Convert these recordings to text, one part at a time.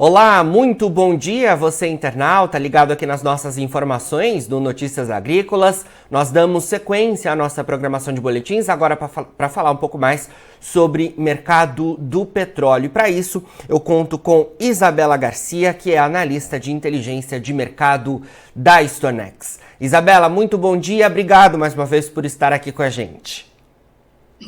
Olá, muito bom dia, você internauta, ligado aqui nas nossas informações do Notícias Agrícolas. Nós damos sequência à nossa programação de boletins, agora para falar um pouco mais sobre mercado do petróleo. E para isso, eu conto com Isabela Garcia, que é analista de inteligência de mercado da Stonex. Isabela, muito bom dia, obrigado mais uma vez por estar aqui com a gente.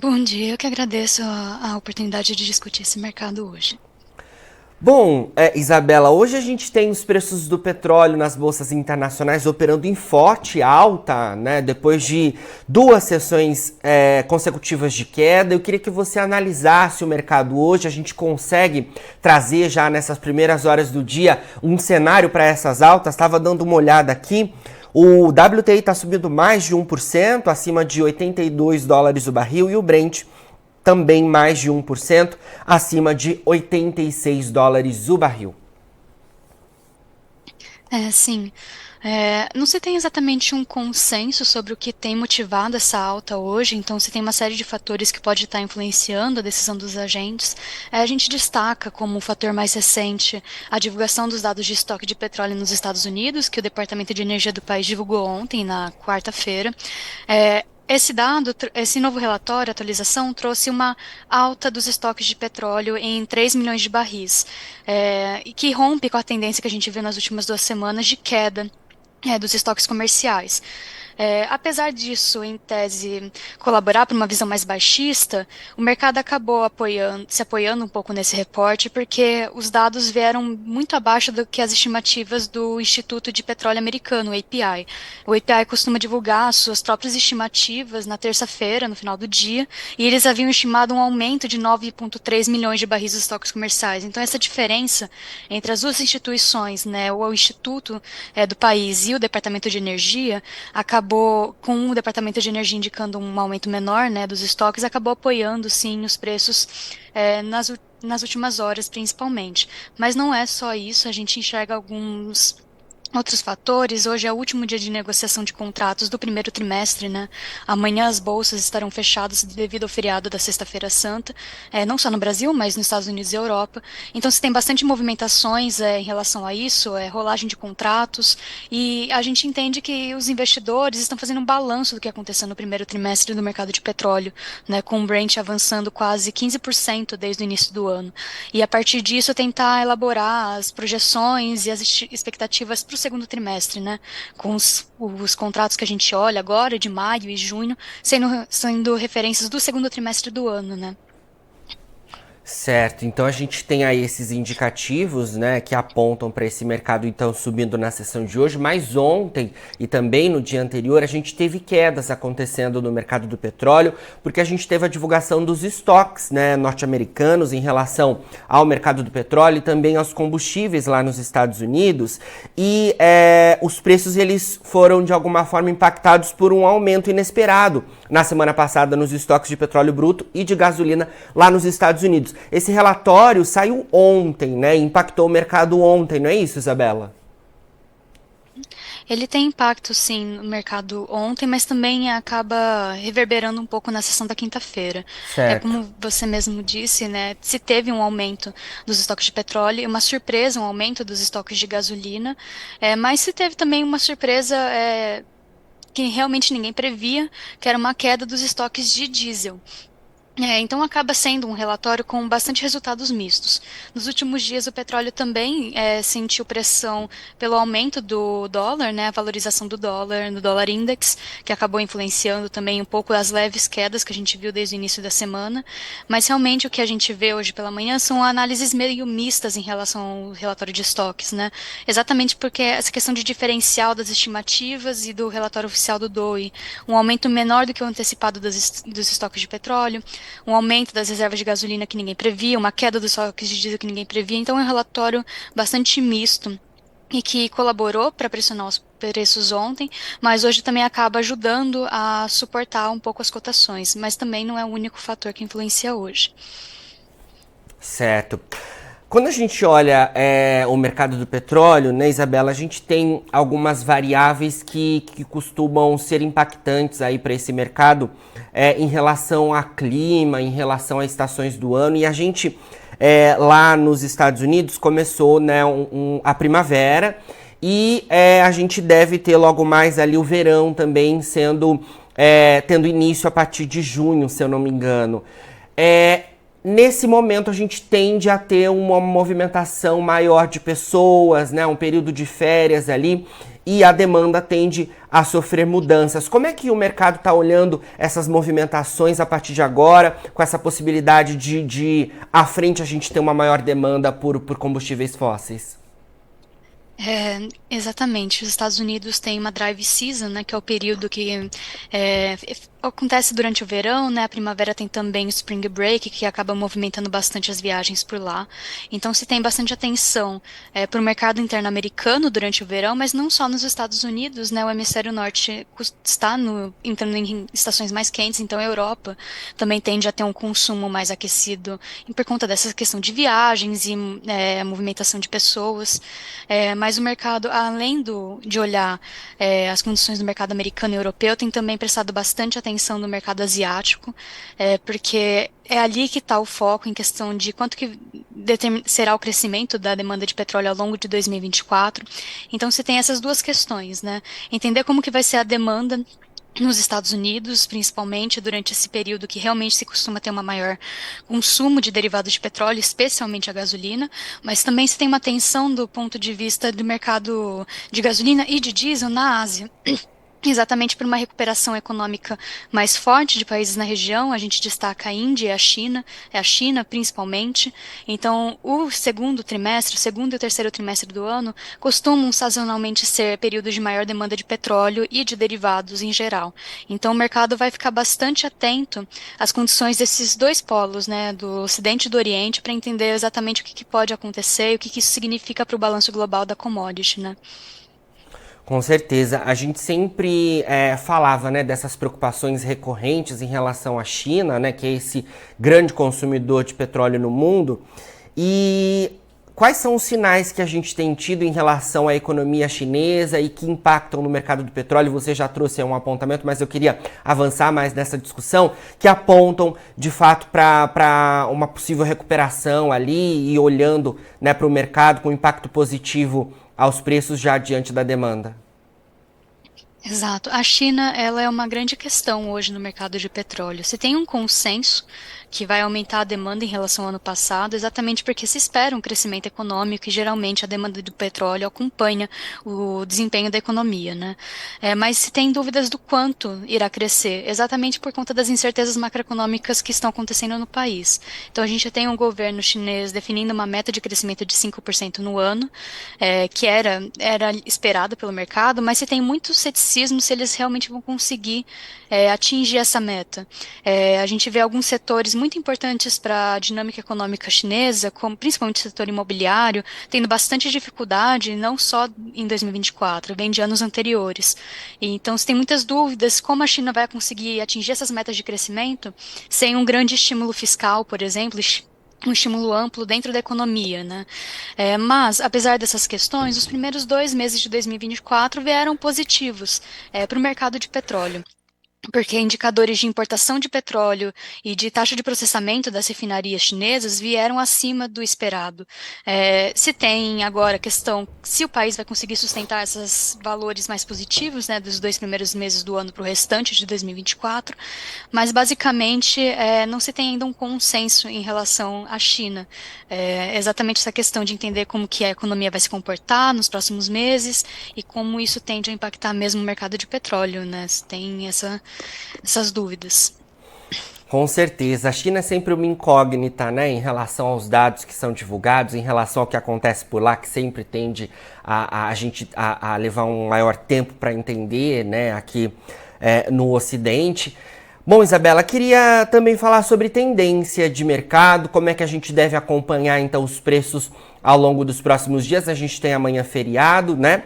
Bom dia, eu que agradeço a oportunidade de discutir esse mercado hoje. Bom, Isabela, hoje a gente tem os preços do petróleo nas bolsas internacionais operando em forte alta, né? Depois de duas sessões consecutivas de queda. Eu queria que você analisasse o mercado hoje. A gente consegue trazer já nessas primeiras horas do dia um cenário para essas altas. Estava dando uma olhada aqui. O WTI está subindo mais de 1%, acima de 82 dólares o barril, e o Brent também mais de 1%, acima de 86 dólares o barril. Sim. Não se tem exatamente um consenso sobre o que tem motivado essa alta hoje, então se tem uma série de fatores que pode estar influenciando a decisão dos agentes. A gente destaca como um fator mais recente a divulgação dos dados de estoque de petróleo nos Estados Unidos, que o Departamento de Energia do país divulgou ontem, na quarta-feira. Esse novo relatório, atualização, trouxe uma alta dos estoques de petróleo em 3 milhões de barris, e que rompe com a tendência que a gente viu nas últimas 2 semanas de queda dos estoques comerciais. Apesar disso, em tese, colaborar para uma visão mais baixista, o mercado acabou se apoiando um pouco nesse reporte, porque os dados vieram muito abaixo do que as estimativas do Instituto de Petróleo Americano, o API. O API costuma divulgar as suas próprias estimativas na terça-feira, no final do dia, e eles haviam estimado um aumento de 9,3 milhões de barris dos estoques comerciais. Então, essa diferença entre as duas instituições, né, o Instituto do país e o Departamento de Energia, acabou com o Departamento de Energia indicando um aumento menor, né, dos estoques, acabou apoiando, sim, os preços nas últimas horas, principalmente. Mas não é só isso, a gente enxerga alguns outros fatores. Hoje é o último dia de negociação de contratos do primeiro trimestre, né? Amanhã as bolsas estarão fechadas devido ao feriado da Sexta-feira Santa, não só no Brasil, mas nos Estados Unidos e Europa. Então, se tem bastante movimentações em relação a isso, rolagem de contratos, e a gente entende que os investidores estão fazendo um balanço do que aconteceu no primeiro trimestre do mercado de petróleo, né? Com o Brent avançando quase 15% desde o início do ano. E a partir disso, tentar elaborar as projeções e as expectativas para o segundo trimestre, né? Com os contratos que a gente olha agora, de maio e junho, sendo referências do segundo trimestre do ano, né? Certo, então a gente tem aí esses indicativos, né, que apontam para esse mercado então subindo na sessão de hoje, mas ontem e também no dia anterior a gente teve quedas acontecendo no mercado do petróleo, porque a gente teve a divulgação dos estoques, né, norte-americanos em relação ao mercado do petróleo e também aos combustíveis lá nos Estados Unidos, e os preços eles foram de alguma forma impactados por um aumento inesperado na semana passada nos estoques de petróleo bruto e de gasolina lá nos Estados Unidos. Esse relatório saiu ontem, né? Impactou o mercado ontem, não é isso, Isabela? Ele tem impacto, sim, no mercado ontem, mas também acaba reverberando um pouco na sessão da quinta-feira. Certo. Como você mesmo disse, né, se teve um aumento dos estoques de petróleo, uma surpresa, um aumento dos estoques de gasolina, mas se teve também uma surpresa que realmente ninguém previa, que era uma queda dos estoques de diesel. Então acaba sendo um relatório com bastante resultados mistos. Nos últimos dias o petróleo também sentiu pressão pelo aumento do dólar, né, a valorização do dólar, no dólar index, que acabou influenciando também um pouco as leves quedas que a gente viu desde o início da semana. Mas realmente o que a gente vê hoje pela manhã são análises meio mistas em relação ao relatório de estoques, né? Exatamente porque essa questão de diferencial das estimativas e do relatório oficial do DOE, um aumento menor do que o antecipado dos estoques de petróleo, um aumento das reservas de gasolina que ninguém previa, uma queda dos estoques de diesel que ninguém previa. Então é um relatório bastante misto e que colaborou para pressionar os preços ontem, mas hoje também acaba ajudando a suportar um pouco as cotações, mas também não é o único fator que influencia hoje. Certo. Quando a gente olha o mercado do petróleo, né, Isabela, a gente tem algumas variáveis que costumam ser impactantes aí para esse mercado em relação a clima, em relação a estações do ano, e a gente lá nos Estados Unidos começou, né, a primavera e a gente deve ter logo mais ali o verão também tendo início a partir de junho, se eu não me engano. Nesse momento a gente tende a ter uma movimentação maior de pessoas, né, um período de férias ali, e a demanda tende a sofrer mudanças. Como é que o mercado está olhando essas movimentações a partir de agora, com essa possibilidade de à frente a gente ter uma maior demanda por combustíveis fósseis? Exatamente. Os Estados Unidos têm uma drive season, né, que é o período que acontece durante o verão, né? A primavera tem também o Spring Break, que acaba movimentando bastante as viagens por lá. Então se tem bastante atenção para o mercado interno americano durante o verão, mas não só nos Estados Unidos, né? O hemisfério norte está entrando em estações mais quentes, então a Europa também tende a ter um consumo mais aquecido por conta dessa questão de viagens e a movimentação de pessoas. Mas o mercado, além de olhar as condições do mercado americano e europeu, tem também prestado bastante atenção no mercado asiático, porque é ali que está o foco em questão de quanto que será o crescimento da demanda de petróleo ao longo de 2024. Então, se tem essas duas questões, né? Entender como que vai ser a demanda nos Estados Unidos, principalmente durante esse período que realmente se costuma ter um maior consumo de derivados de petróleo, especialmente a gasolina, mas também se tem uma tensão do ponto de vista do mercado de gasolina e de diesel na Ásia. Exatamente por uma recuperação econômica mais forte de países na região, a gente destaca a Índia e a China principalmente. Então, o segundo e o terceiro trimestre do ano costumam sazonalmente ser períodos de maior demanda de petróleo e de derivados em geral. Então, o mercado vai ficar bastante atento às condições desses dois polos, né, do Ocidente e do Oriente, para entender exatamente o que pode acontecer e o que isso significa para o balanço global da commodity, né? Com certeza. A gente sempre falava, né, dessas preocupações recorrentes em relação à China, né, que é esse grande consumidor de petróleo no mundo. E quais são os sinais que a gente tem tido em relação à economia chinesa e que impactam no mercado do petróleo? Você já trouxe um apontamento, mas eu queria avançar mais nessa discussão, que apontam, de fato, para uma possível recuperação ali e olhando, né, para o mercado com impacto positivo aos preços já diante da demanda. Exato. A China, ela é uma grande questão hoje no mercado de petróleo. Se tem um consenso que vai aumentar a demanda em relação ao ano passado, exatamente porque se espera um crescimento econômico e geralmente a demanda do petróleo acompanha o desempenho da economia, né? Mas se tem dúvidas do quanto irá crescer, exatamente por conta das incertezas macroeconômicas que estão acontecendo no país. Então a gente tem um governo chinês definindo uma meta de crescimento de 5% no ano, que era esperado pelo mercado, mas se tem muito ceticismo se eles realmente vão conseguir atingir essa meta. A gente vê alguns setores muito importantes para a dinâmica econômica chinesa, como principalmente o setor imobiliário, tendo bastante dificuldade, não só em 2024, vem de anos anteriores. E, então, se tem muitas dúvidas como a China vai conseguir atingir essas metas de crescimento sem um grande estímulo fiscal, por exemplo, um estímulo amplo dentro da economia, né? Mas, apesar dessas questões, os primeiros 2 meses de 2024 vieram positivos para o mercado de petróleo. Porque indicadores de importação de petróleo e de taxa de processamento das refinarias chinesas vieram acima do esperado. Se tem agora a questão se o país vai conseguir sustentar esses valores mais positivos, né, dos 2 primeiros meses do ano para o restante de 2024, mas basicamente não se tem ainda um consenso em relação à China. Exatamente essa questão de entender como que a economia vai se comportar nos próximos meses e como isso tende a impactar mesmo o mercado de petróleo, né? Se tem essas dúvidas. Com certeza. A China é sempre uma incógnita, né, em relação aos dados que são divulgados, em relação ao que acontece por lá, que sempre tende a gente a levar um maior tempo para entender, né, aqui no Ocidente. Bom, Isabela, queria também falar sobre tendência de mercado, como é que a gente deve acompanhar, então, os preços ao longo dos próximos dias. A gente tem amanhã feriado, né?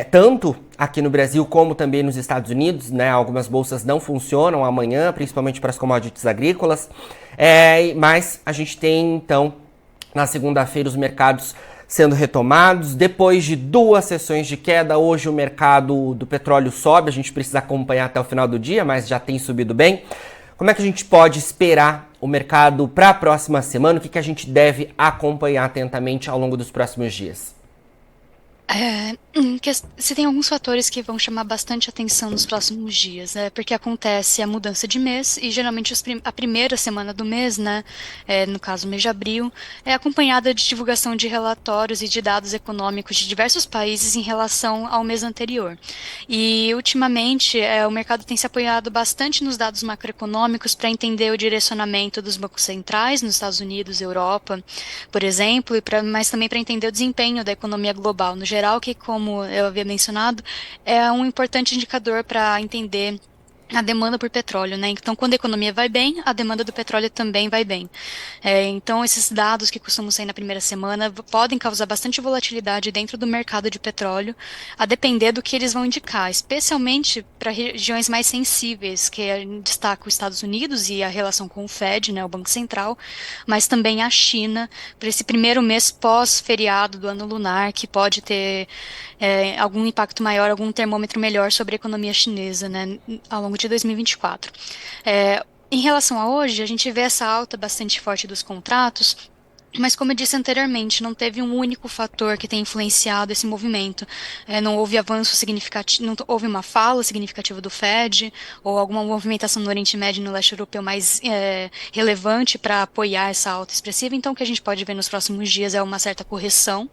Tanto aqui no Brasil como também nos Estados Unidos, né? Algumas bolsas não funcionam amanhã, principalmente para as commodities agrícolas. Mas a gente tem, então, na segunda-feira, os mercados sendo retomados. Depois de 2 sessões de queda, hoje o mercado do petróleo sobe. A gente precisa acompanhar até o final do dia, mas já tem subido bem. Como é que a gente pode esperar o mercado para a próxima semana? O que a gente deve acompanhar atentamente ao longo dos próximos dias? Você tem alguns fatores que vão chamar bastante atenção nos próximos dias, porque acontece a mudança de mês e geralmente a primeira semana do mês, né, no caso o mês de abril, é acompanhada de divulgação de relatórios e de dados econômicos de diversos países em relação ao mês anterior. E ultimamente o mercado tem se apoiado bastante nos dados macroeconômicos para entender o direcionamento dos bancos centrais nos Estados Unidos, Europa, por exemplo, mas também para entender o desempenho da economia global no geral, que, como eu havia mencionado, é um importante indicador para entender a demanda por petróleo, né? Então, quando a economia vai bem, a demanda do petróleo também vai bem. Então, esses dados que costumam sair na primeira semana podem causar bastante volatilidade dentro do mercado de petróleo, a depender do que eles vão indicar, especialmente para regiões mais sensíveis, que destaca os Estados Unidos e a relação com o Fed, né, o Banco Central, mas também a China, para esse primeiro mês pós-feriado do ano lunar, que pode ter algum impacto maior, algum termômetro melhor sobre a economia chinesa, né, ao longo de 2024. Em relação a hoje, a gente vê essa alta bastante forte dos contratos, mas como eu disse anteriormente, não teve um único fator que tenha influenciado esse movimento. Não houve avanço significativo, não houve uma fala significativa do Fed, ou alguma movimentação no Oriente Médio e no leste europeu mais relevante para apoiar essa alta expressiva. Então, o que a gente pode ver nos próximos dias é uma certa correção,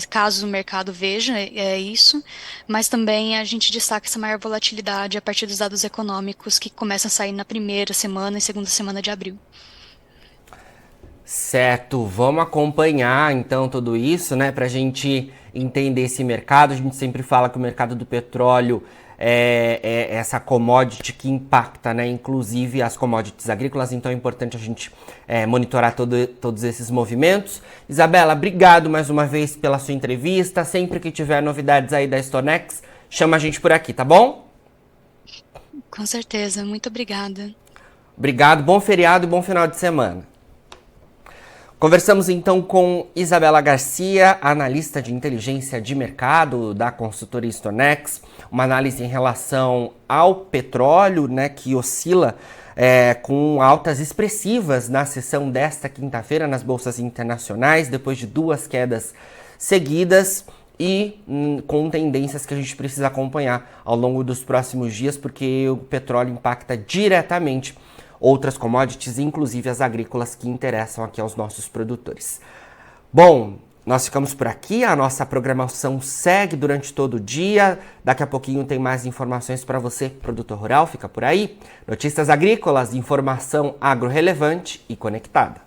caso o mercado veja isso, mas também a gente destaca essa maior volatilidade a partir dos dados econômicos que começam a sair na primeira semana e segunda semana de abril. Certo, vamos acompanhar então tudo isso, né, para a gente entender esse mercado. A gente sempre fala que o mercado do petróleo é essa commodity que impacta, né, inclusive as commodities agrícolas, então é importante a gente monitorar todos esses movimentos. Isabela, obrigado mais uma vez pela sua entrevista. Sempre que tiver novidades aí da StoneX, chama a gente por aqui, tá bom? Com certeza, muito obrigada. Obrigado, bom feriado e bom final de semana. Conversamos então com Isabela Garcia, analista de inteligência de mercado da consultoria StoneX, uma análise em relação ao petróleo, né, que oscila com altas expressivas na sessão desta quinta-feira nas bolsas internacionais, depois de 2 quedas seguidas e com tendências que a gente precisa acompanhar ao longo dos próximos dias, porque o petróleo impacta diretamente outras commodities, inclusive as agrícolas que interessam aqui aos nossos produtores. Bom, nós ficamos por aqui, a nossa programação segue durante todo o dia. Daqui a pouquinho tem mais informações para você, produtor rural, fica por aí. Notícias agrícolas, informação agro relevante e conectada.